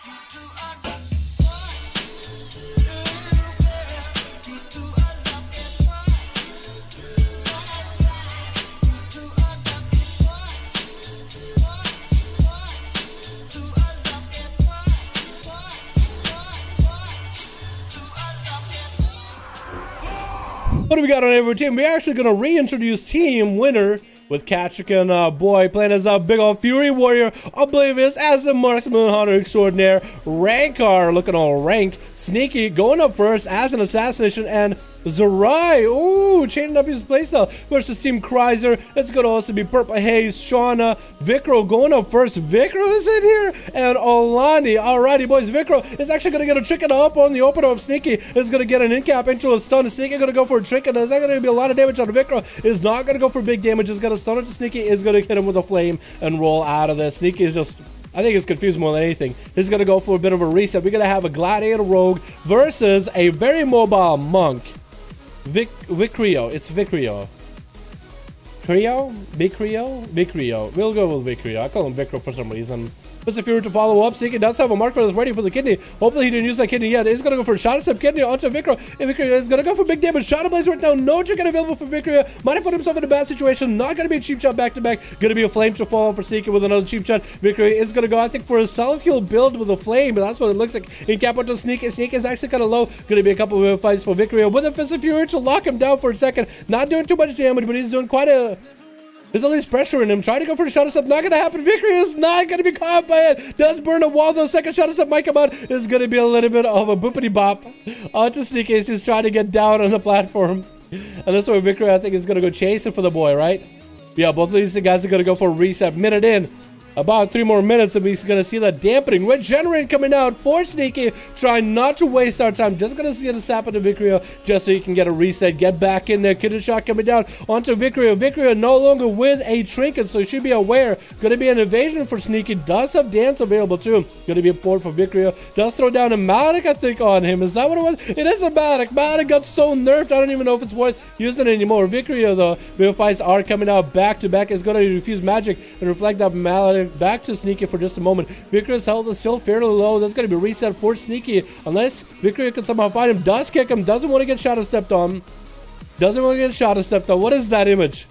What do we got on every team? We're actually going to reintroduce team winner with Katrick boy playing as a big old Fury Warrior, Oblivious as the Marksman Hunter Extraordinaire, Rankar looking all rank, Sneaky going up first as an Assassination, and Zerai, ooh, changing up his playstyle versus Team Chrysler. It's going to also be Purple Haze, Shauna, Vikro going up first. Vikro is in here, and Olani. Alrighty, boys, Vikro is actually going to get a trick and up on the opener of Sneaky. Is going to get an in-cap into a stun. Sneaky going to go for a trick, and there's not going to be a lot of damage on Vikro. Is not going to go for big damage. Is going to stun it to Sneaky. Is going to hit him with a flame and roll out of this. Sneaky is just, I think it's confused more than anything. He's going to go for a bit of a reset. We're going to have a Gladiator Rogue versus a very mobile Monk. Vicrio. It's Vicrio. Creo? Vicrio? Vicrio. We'll go with Vicrio. I call him Vicro for some reason. Just if you were to follow up, Sneaky does have a mark for this ready for the kidney. Hopefully he didn't use that kidney yet. He's gonna go for a Shadow Step kidney onto Vicro. And Vicrio is gonna go for big damage. Shadow Blaze right now. No chicken available for Vicrio. Might have put himself in a bad situation. Not gonna be a cheap shot back to back. Gonna be a flame to fall for Sneaky with another cheap shot. Vicrio is gonna go, I think, for a self-heal build with a flame, but that's what it looks like. In cap onto Sneaky. Sneaky is actually kind of low. Gonna be a couple of fights for Vicrio with a Fist of Fury to lock him down for a second. Not doing too much damage, but he's doing quite a... There's at least pressure in him. Trying to go for the Shadow Step. Not going to happen. Vicrio is not going to be caught by it. Does burn a wall, though. Second Shadow Step might come out. It's going to be a little bit of a boopity bop onto Sneaky as he's trying to get down on the platform. And this way, Vicrio, I think, is going to go chasing for the boy, right? Yeah, both of these guys are going to go for a reset. Minute in. About 3 more minutes, and we're going to see that dampening. Regenerate coming out for Sneaky. Trying not to waste our time. Just going to see the sap into Vicrio just so he can get a reset. Get back in there. Kidney shot coming down onto Vicrio. Vicrio no longer with a trinket, so he should be aware. Going to be an evasion for Sneaky. Does have dance available too. Going to be a port for Vicrio. Does throw down a Maldic, I think, on him. Is that what it was? It is a Maldic. Maldic got so nerfed, I don't even know if it's worth using it anymore. Vicrio, though, Vivifies are coming out back to back. Is going to refuse magic and reflect that Maldic. Back to Sneaky for just a moment. Vicrio's health is still fairly low. That's going to be reset for Sneaky. Unless Vicrio can somehow find him. Does kick him. Doesn't want to get Shadow Stepped on. Doesn't want to get Shadow Stepped on. What is that image?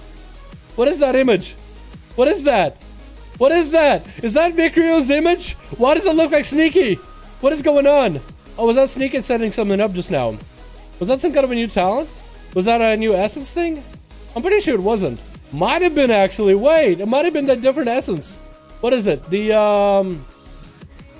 What is that image? What is that? What is that? Is that Vicrio's image? Why does it look like Sneaky? What is going on? Oh, was that Sneaky setting something up just now? Was that some kind of a new talent? Was that a new essence thing? I'm pretty sure it wasn't. Might have been, actually. Wait, it might have been that different essence. What is it? The,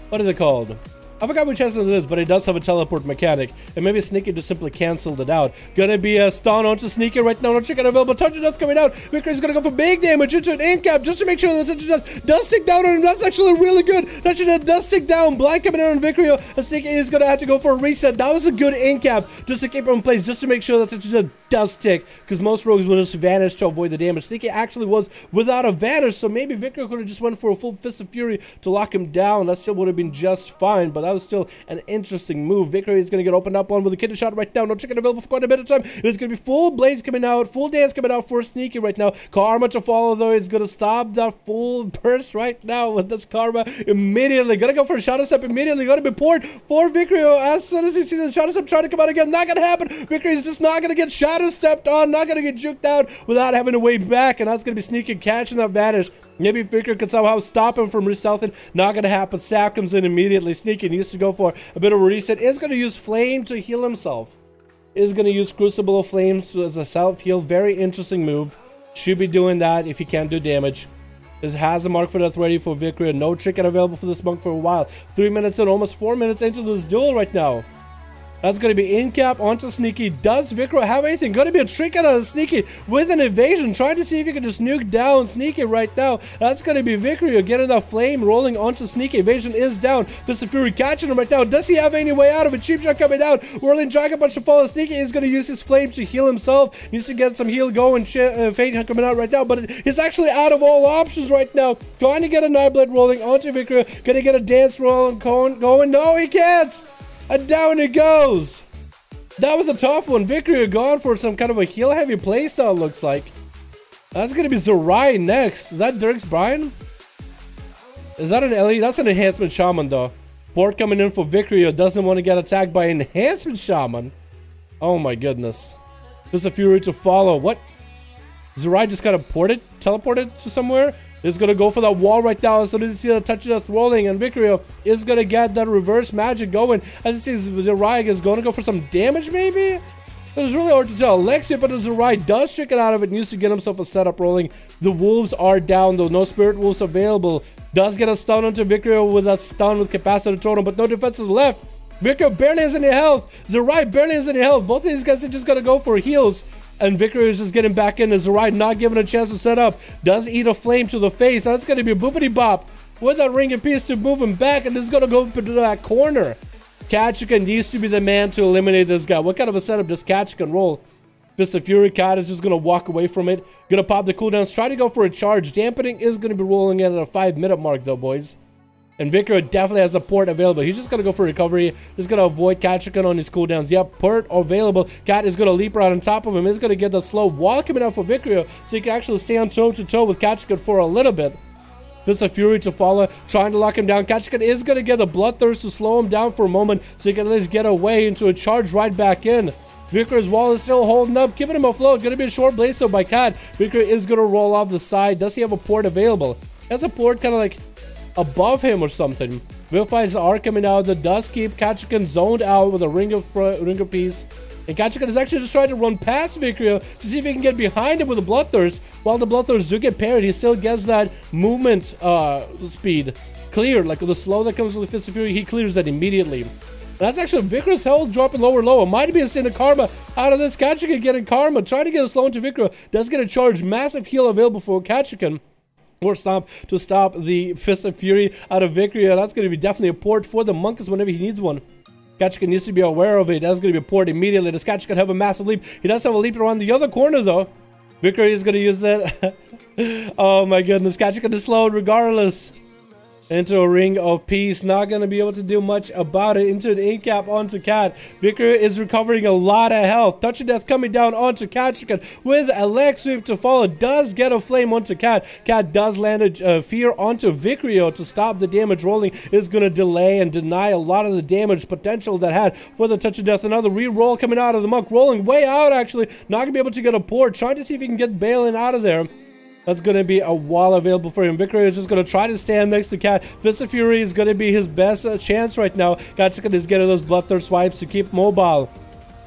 what is it called? I forgot which essence it is, but it does have a teleport mechanic. And maybe Sneaky just simply canceled it out. Gonna be a stun onto Sneaky right now. No chicken available. Touch Dust coming out. Victor's gonna go for big damage into an in-cap just to make sure that Touch Dust does stick down on him. That's actually really good. Touch Dust does stick down. Blind coming out on Vicrio. And Sneaky is gonna have to go for a reset. That was a good in-cap just to keep him in place, just to make sure that Touch Dust does tick. Because most rogues will just vanish to avoid the damage. Sneaky actually was without a vanish, so maybe Vicrio could have just went for a full Fist of Fury to lock him down. That still would have been just fine, but that was still an interesting move. Vicrio is going to get opened up on with a kidney shot right now. No chicken available for quite a bit of time. It's going to be full blades coming out, full dance coming out for Sneaky right now. Karma to follow, though. It's going to stop that full burst right now with this Karma immediately. Going to go for a Shadow Step immediately. Going to be poured for Vicrio as soon as he sees the Shadow Step trying to come out again. Not going to happen. Vicrio is just not going to get Shadow Stepped on. Not going to get juked out without having to wait back. And that's going to be Sneaky catching that vanish. Maybe Vicrio could somehow stop him from reselling. Not going to happen. Sap comes in immediately. Sneaky needs to go for a bit of a reset. Is going to use Flame to heal himself. Is going to use Crucible of Flames as a self-heal. Very interesting move. Should be doing that if he can't do damage. This has a mark for death ready for Vicrio. No trinket available for this monk for a while. 3 minutes and almost 4 minutes into this duel right now. That's going to be in-cap onto Sneaky. Does Vicrio have anything? Going to be a trinket on Sneaky with an evasion. Trying to see if you can just nuke down Sneaky right now. That's going to be Vicrio getting that flame rolling onto Sneaky. Evasion is down. Fist of Fury catching him right now. Does he have any way out of it? Cheap shot coming down. Whirling Dragon Punch to follow. Sneaky is going to use his flame to heal himself. Needs to get some heal going. Fate coming out right now. But it's actually out of all options right now. Trying to get a Nightblade rolling onto Vicrio. Going to get a dance roll going. No, he can't. And down it goes. That was a tough one. Vicrio gone for some kind of a heal-heavy playstyle, looks like. That's going to be Zerai next. Is that Dirk's Brian? Is that an LE? That's an enhancement shaman, though. Port coming in for Victory. Doesn't want to get attacked by Enhancement Shaman. Oh my goodness. There's a Fury to follow. What? Zerai just got teleported to somewhere. Is going to go for that wall right now. As soon as you see the touch of death rolling, and Victory is going to get that reverse magic going. As you see, Zerai is going to go for some damage maybe? It's really hard to tell. Alexia, but Zerai does trick it out of it. Needs to get himself a setup rolling. The wolves are down though. No spirit wolves available. Does get a stun onto Victory with that stun with Capacitor Totem, but no defenses left. Victory barely has any health. Zerai barely has any health. Both of these guys are just going to go for heals. And Victory is just getting back in. As Zerai not given a chance to set up. Does eat a flame to the face. That's going to be a boopity bop with that ring of peace to move him back. And this is going to go into that corner. Kachika needs to be the man to eliminate this guy. What kind of a setup does Kachika roll? Fist of Fury. Cat is just going to walk away from it. Going to pop the cooldowns. Try to go for a charge. Dampening is going to be rolling in at a 5-minute mark though, boys. And Victor definitely has a port available. He's just going to go for recovery. Just going to avoid Kachika on his cooldowns. Yep, port available. Cat is going to leap right on top of him. He's going to get that slow wall coming out for Victor, so he can actually stay on toe-to-toe with Kachika for a little bit. Fist of Fury to follow, trying to lock him down. Kachika is going to get the Bloodthirst to slow him down for a moment, so he can at least get away into a charge right back in. Victor's wall is still holding up, giving him a float. Going to be a short blaze though by Cat. Victor is going to roll off the side. Does he have a port available? He has a port kind of like above him or something. Vilfi's are coming out. That does keep Kachika zoned out with a ring of peace. And Kachika is actually just trying to run past Victory to see if he can get behind him with the Bloodthirst. While the Bloodthirst do get parried, he still gets that movement speed cleared. Like the slow that comes with the Fist of Fury, he clears that immediately. And that's actually Victor's health dropping lower and lower. Might be a sin of karma out of this. Kachika getting karma, trying to get a slow into Victor. Does get a charge, massive heal available for Kachika. Or stomp to stop the Fist of Fury out of Victory. That's going to be definitely a port for the Monkus whenever he needs one. Kachika needs to be aware of it. That's going to be a port immediately. Does Kachika have a massive leap? He does have a leap around the other corner though. Victory is going to use that. Oh my goodness. Kachika is slowed regardless. Into a ring of peace. Not going to be able to do much about it. Into an incap onto Cat. Victory is recovering a lot of health. Touch of Death coming down onto Kachika with a leg sweep to follow. Does get a flame onto Cat. Cat does land a fear onto Victory to stop the damage rolling. Is going to delay and deny a lot of the damage potential that had for the Touch of Death. Another re-roll coming out of the Monk. Rolling way out actually. Not going to be able to get a port. Trying to see if he can get Balin out of there. That's going to be a wall available for him. Victory is just going to try to stand next to Cat. Fist of Fury is going to be his best chance right now. Kachika is getting those Bloodthirst swipes to keep mobile.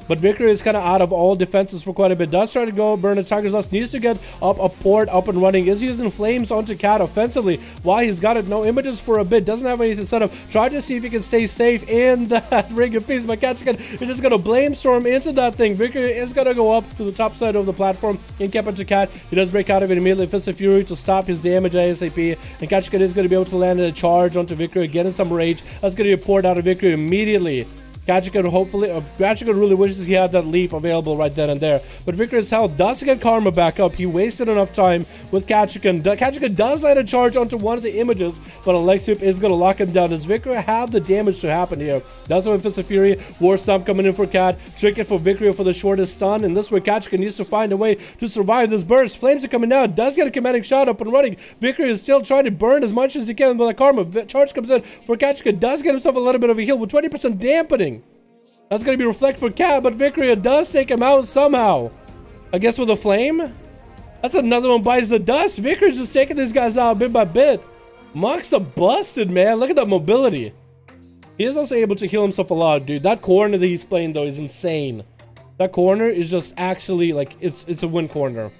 But Victory is kind of out of all defenses for quite a bit. Does try to go burn a Tiger's Lust. Needs to get up a port up and running. Is using flames onto Cat offensively. While he's got it, no images for a bit. Doesn't have anything set up. Try to see if he can stay safe in that ring of peace. But Kachika is just going to blame storm into that thing. Victory is going to go up to the top side of the platform. In cap into Cat. He does break out of it immediately. Fist of Fury to stop his damage ASAP. And Kachika is going to be able to land a charge onto Victory. Getting some rage. That's going to be a port out of Victory immediately. Kachika hopefully, Kachika really wishes he had that leap available right then and there. But Victor's health does get karma back up. He wasted enough time with Kachika. Kachika does land a charge onto one of the images, but a leg sweep is going to lock him down. Does Victor have the damage to happen here? Does have a Fist of Fury. War Stomp coming in for Cat. Trick it for Victory for the shortest stun. And this way Kachika needs to find a way to survive this burst. Flames are coming down. Does get a commanding shot up and running. Victory is still trying to burn as much as he can with a karma. Charge comes in for Kachika. Does get himself a little bit of a heal with 20% dampening. That's going to be reflect for Cat, but Victory does take him out somehow. I guess with a flame? That's another one buys the dust. Victory's just taking these guys out bit by bit. Mox are busted, man. Look at that mobility. He is also able to heal himself a lot, dude. That corner that he's playing, though, is insane. That corner is just actually, like, it's a win corner.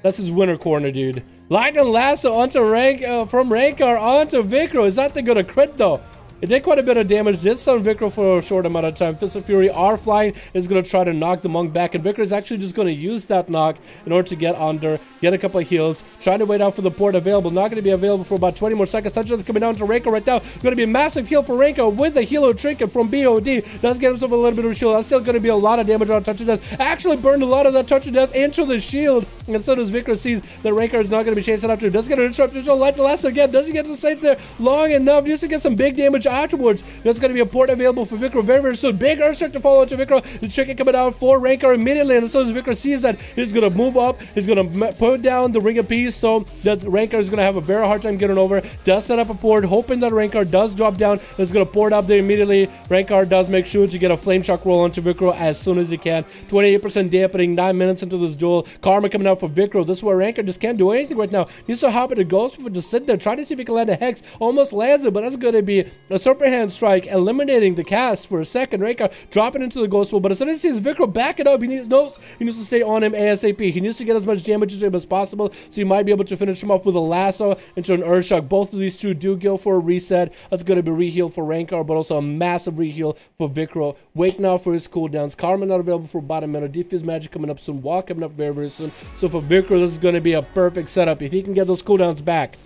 That's his winner corner, dude. Lightning Lasso onto from Rankar onto Victory. Is that thing going to crit, though? It did quite a bit of damage. Did stun Victor for a short amount of time. Fist of Fury are flying. Is going to try to knock the Monk back. And Victor is actually just going to use that knock in order to get under. Get a couple of heals. Trying to wait out for the port available. Not going to be available for about 20 more seconds. Touch is coming down to Ranko right now. Going to be a massive heal for Ranko with a healer trinket from BOD. Does get himself a little bit of a shield. That's still going to be a lot of damage on Touch of Death. Actually burned a lot of that Touch of Death into the shield. And so does Victor sees that Ranko is not going to be chasing after him. Does get an interrupt into Light Lasso again. Does he get to stay there long enough? Needs to get some big damage afterwards. That's going to be a port available for Vikro very, very soon. Big Earthshock to follow to Vikro. The chicken coming out for Rankar immediately. And as soon as Vikro sees that, he's going to move up. He's going to put down the Ring of Peace so that Rankar is going to have a very hard time getting over. Does set up a port, hoping that Rankar does drop down. It's going to port up there immediately. Rankar does make sure to get a Flame Shock roll onto Vikro as soon as he can. 28% dampening, 9 minutes into this duel. Karma coming out for Vikro. This is where Rankar just can't do anything right now. He's so happy to go for just sit there, trying to see if he can land a Hex. Almost lands it, but that's going to be a Serpent Hand Strike, eliminating the cast for a second. Rankar dropping into the Ghost Wall, but as soon as he sees Vikro back it up, he needs to stay on him ASAP. He needs to get as much damage into him as possible, so he might be able to finish him off with a lasso into an Earthshock. Both of these two do go for a reset. That's going to be reheal for Rankar, but also a massive reheal for Vikro. Wait now for his cooldowns. Karma not available for about a minute. Defuse Magic coming up soon. Wall coming up very, very soon. So for Vikro, this is going to be a perfect setup. If he can get those cooldowns back,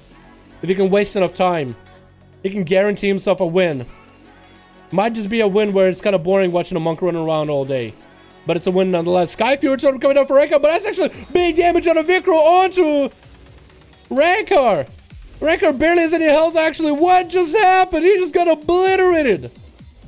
if he can waste enough time, he can guarantee himself a win. Might just be a win where it's kind of boring watching a monk run around all day, but it's a win nonetheless. Sky Fury sort of coming down for Rankar, but that's actually big damage on a Vikro onto Rankar. Rankar barely has any health, actually. What just happened? He just got obliterated.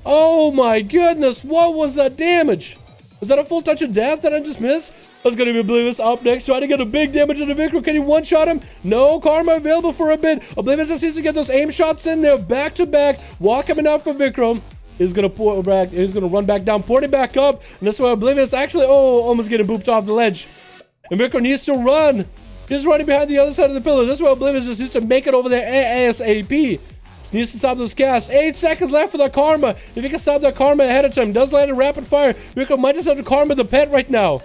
Oh my goodness, what was that damage? Was that a full touch of death that I just missed? That's going to be Oblivious up next, trying to get a big damage on the Vikro. Can he one-shot him? No, Karma available for a bit. Oblivious just needs to get those aim shots in there, back-to-back. Wall coming out for Vikro. He's going to port back. He's going to run back down, porting back up. And this way, Oblivious actually, almost getting booped off the ledge. And Vikro needs to run. He's running behind the other side of the pillar. This way, Oblivious just needs to make it over there ASAP. Needs to stop those casts. 8 seconds left for that Karma. If he can stop that Karma ahead of time, does land a rapid fire. Vikro might just have to Karma the pet right now.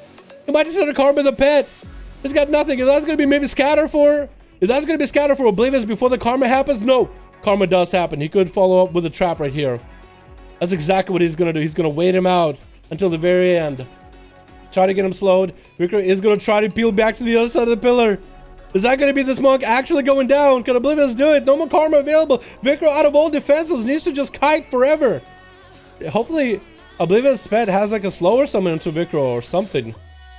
He might just have to Karma the pet. He's got nothing. If that's going to be maybe scatter for... If that's going to be scatter for Oblivious before the Karma happens, no. Karma does happen. He could follow up with a trap right here. That's exactly what he's going to do. He's going to wait him out until the very end. Try to get him slowed. Vikro is going to try to peel back to the other side of the pillar. Is that going to be this monk actually going down? Can Oblivious do it? No more Karma available. Vikro out of all defenses needs to just kite forever. Hopefully, Oblivious pet has like a slower summon into Vikro or something.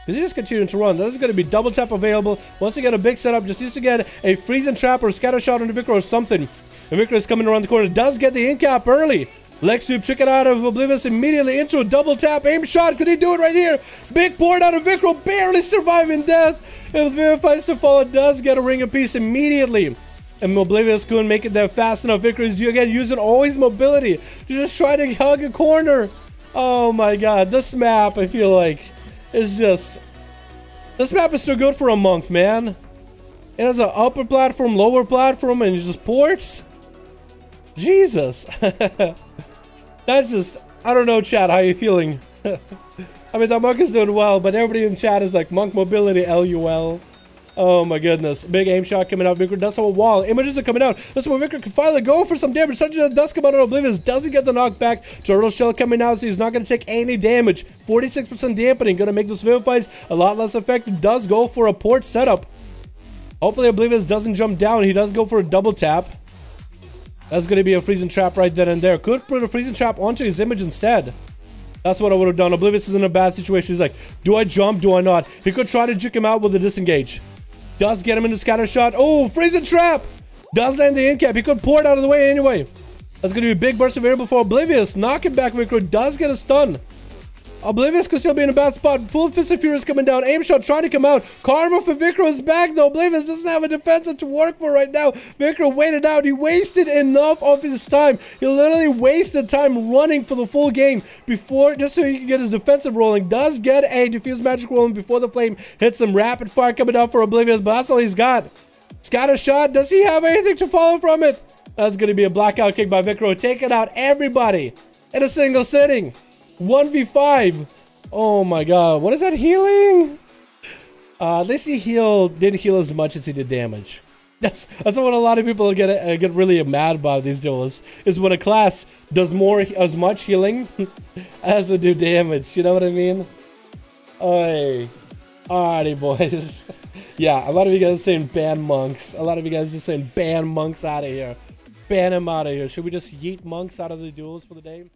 Because he just continuing to run. That is going to be double tap available. Once you get a big setup, just needs to get a freezing trap or a scatter shot into Vikro or something. And Vikro is coming around the corner. Does get the in-cap early. Leg sweep, chicken out of Oblivious immediately into a double tap aim shot. Could he do it right here? Big port out of Vikro, barely surviving death. If Verifies to Fall, does get a Ring of Peace immediately. And Oblivious couldn't make it there fast enough. Vikro is again using all his mobility to just try to hug a corner. Oh my god, this map, I feel like, is just... This map is so good for a monk, man. It has an upper platform, lower platform, and just ports. Jesus. That's just... I don't know, chat, how you feeling? I mean, that monk is doing well, but everybody in chat is like, monk mobility, LUL. Oh my goodness. Big aim shot coming out. Vikro does have a wall. Images are coming out. That's where Vikro can finally go for some damage. Such that does come out on Oblivious. Doesn't get the knockback. Turtle Shell coming out, so he's not going to take any damage. 46% dampening. Going to make those Vivifies a lot less effective. Does go for a port setup. Hopefully Oblivious doesn't jump down. He does go for a double tap. That's going to be a freezing trap right then and there. Could put a freezing trap onto his image instead. That's what I would have done. Oblivious is in a bad situation. He's like, do I jump? Do I not? He could try to juke him out with a disengage. Does get him into scatter shot. Oh, freezing trap! Does land the in-cap. He could pour it out of the way anyway. That's going to be a big burst of variable for Oblivious. Knocking back Vikro. Does get a stun. Oblivious could still be in a bad spot. Full Fist of Fury is coming down. Aim shot trying to come out. Karma for Vikro is back though. Oblivious doesn't have a defensive to work for right now. Vikro waited out. He wasted enough of his time. He literally wasted time running for the full game before, just so he can get his defensive rolling. Does get a Diffuse Magic rolling before the flame hits him. Rapid fire coming down for Oblivious, but that's all he's got. Scatter shot. Does he have anything to follow from it? That's going to be a blackout kick by Vikro, taking out everybody in a single sitting. 1v5. Oh my god. What is that healing? At least he didn't heal as much as he did damage. That's what a lot of people get really mad about these duels. Is when a class does as much healing as they do damage. You know what I mean? Oi. Alrighty, boys. Yeah, a lot of you guys are saying ban monks. A lot of you guys are just saying ban monks out of here. Ban him out of here. Should we just yeet monks out of the duels for the day?